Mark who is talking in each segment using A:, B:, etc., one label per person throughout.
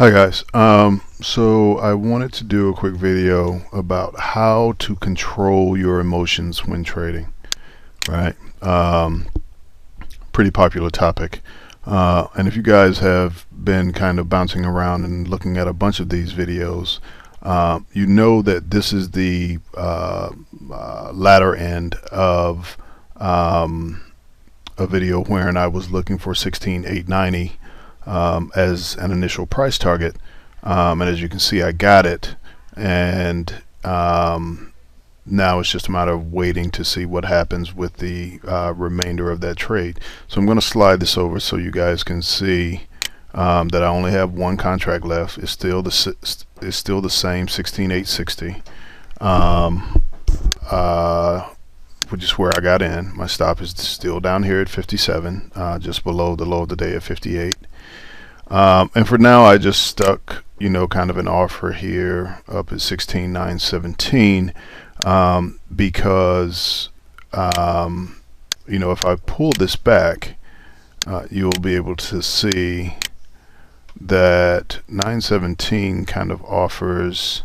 A: Hi guys. So I wanted to do a quick video about how to control your emotions when trading, right? Pretty popular topic. And if you guys have been kind of bouncing around and looking at a bunch of these videos, you know that this is the latter end of a video wherein I was looking for 16,890 as an initial price target, and as you can see, I got it, and now it's just a matter of waiting to see what happens with the remainder of that trade. So I'm going to slide this over so you guys can see that I only have one contract left. It's still the same 16,860, which is where I got in. My stop is still down here at 57, just below the low of the day at 58. And for now, I just stuck, kind of an offer here up at 16,917, because, if I pull this back, you'll be able to see that 917 kind of offers,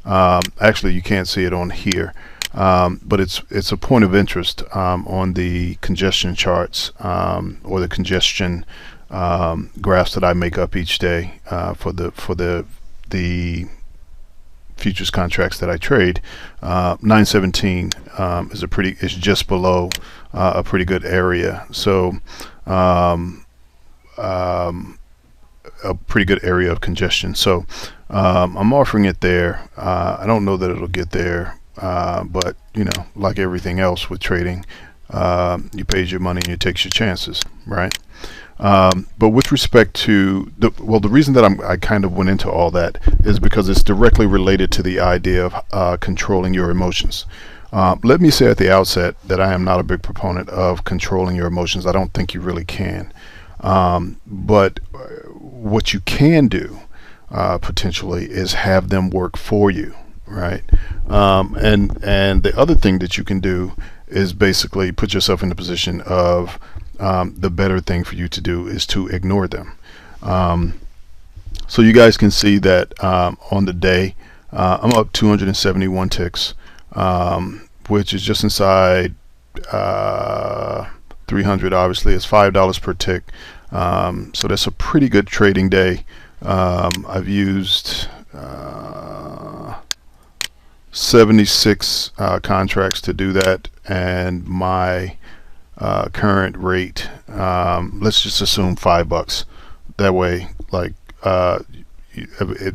A: actually you can't see it on here, but it's a point of interest on the congestion charts, or the congestion graphs that I make up each day for the futures contracts that I trade. 917 is just below a pretty good area, so a pretty good area of congestion. So I'm offering it there. I don't know that it'll get there, but like everything else with trading, you pays your money and you takes your chances, right? But with respect to the reason that I kind of went into all that is because it's directly related to the idea of controlling your emotions. Let me say at the outset that I am not a big proponent of controlling your emotions. I don't think you really can. But what you can do potentially is have them work for you, right? And the other thing that you can do is basically put yourself in a position of the better thing for you to do is to ignore them. So you guys can see that on the day I'm up 271 ticks, which is just inside 300. Obviously it's $5 per tick, so that's a pretty good trading day. I've used 76 contracts to do that, and my current rate, let's just assume $5. That way,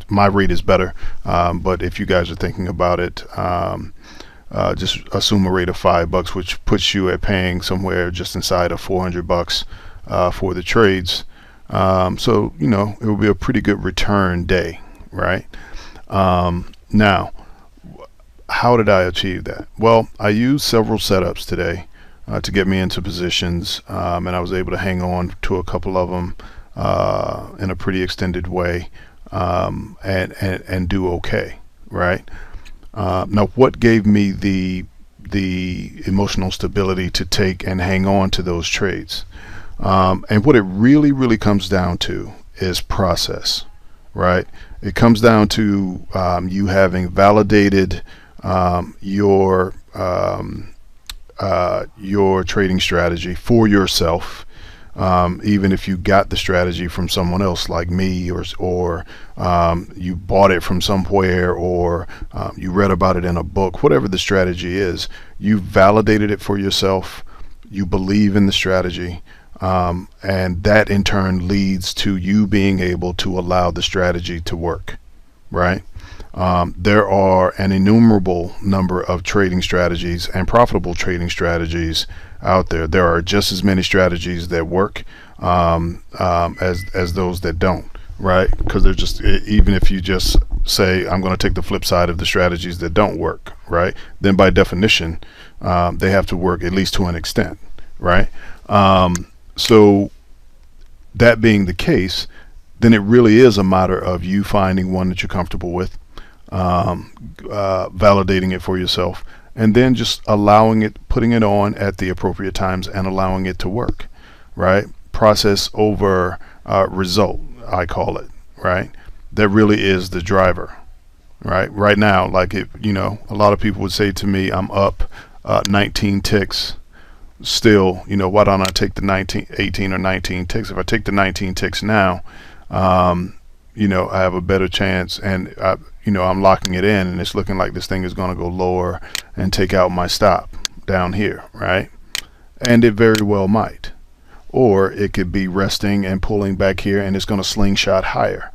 A: my rate is better, but if you guys are thinking about it, just assume a rate of $5, which puts you at paying somewhere just inside of $400 for the trades. So it will be a pretty good return day, right? Now, how did I achieve that? Well, I used several setups today to get me into positions, and I was able to hang on to a couple of them in a pretty extended way, and do okay, right? Now, what gave me the emotional stability to take and hang on to those trades? And what it really comes down to is process, right? It comes down to you having validated your trading strategy for yourself, even if you got the strategy from someone else like me, or you bought it from somewhere, or you read about it in a book. Whatever the strategy is, you validated it for yourself, you believe in the strategy, and that in turn leads to you being able to allow the strategy to work, right? There are an innumerable number of trading strategies and profitable trading strategies out there. There are just as many strategies that work as those that don't, right? Because they're just, even if you just say I'm going to take the flip side of the strategies that don't work, right, then by definition they have to work at least to an extent, right? So that being the case, then it really is a matter of you finding one that you're comfortable with, validating it for yourself, and then just allowing it, putting it on at the appropriate times and allowing it to work, right? Process over result, I call it, right? that really is the driver, right now. Like, if you know, a lot of people would say to me, I'm up 19 ticks still, you know, why don't I take the 18 or 19 ticks? If I take the 19 ticks now, you know, I have a better chance, and you know, I'm locking it in, and it's looking like this thing is going to go lower and take out my stop down here, right? And it very well might. Or it could be resting and pulling back here, and it's going to slingshot higher,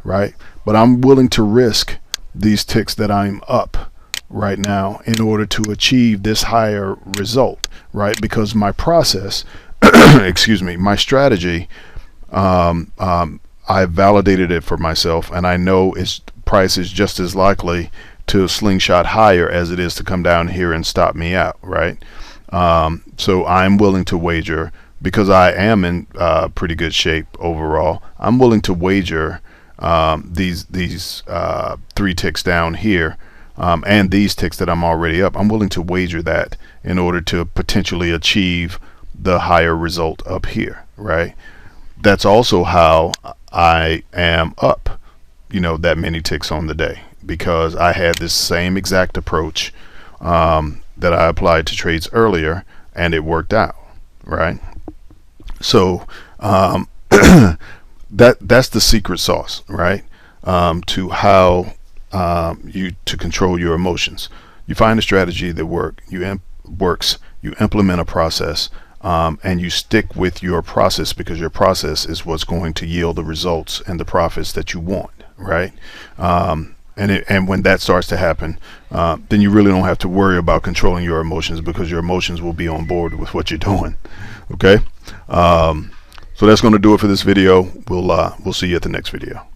A: right? But I'm willing to risk these ticks that I'm up right now in order to achieve this higher result, right? Because my process, excuse me, my strategy, I validated it for myself, and I know its price is just as likely to slingshot higher as it is to come down here and stop me out, right? So I'm willing to wager, because I am in pretty good shape overall. I'm willing to wager these 3 ticks down here, and these ticks that I'm already up. I'm willing to wager that in order to potentially achieve the higher result up here, right? That's also how I am up, you know, that many ticks on the day, because I had this same exact approach that I applied to trades earlier, and it worked out, right? So that's the secret sauce, right? To how to control your emotions. You find a strategy that works, you implement a process, and you stick with your process, because your process is what's going to yield the results and the profits that you want, right? And when that starts to happen, then you really don't have to worry about controlling your emotions, because your emotions will be on board with what you're doing. Okay, so that's going to do it for this video. We'll see you at the next video.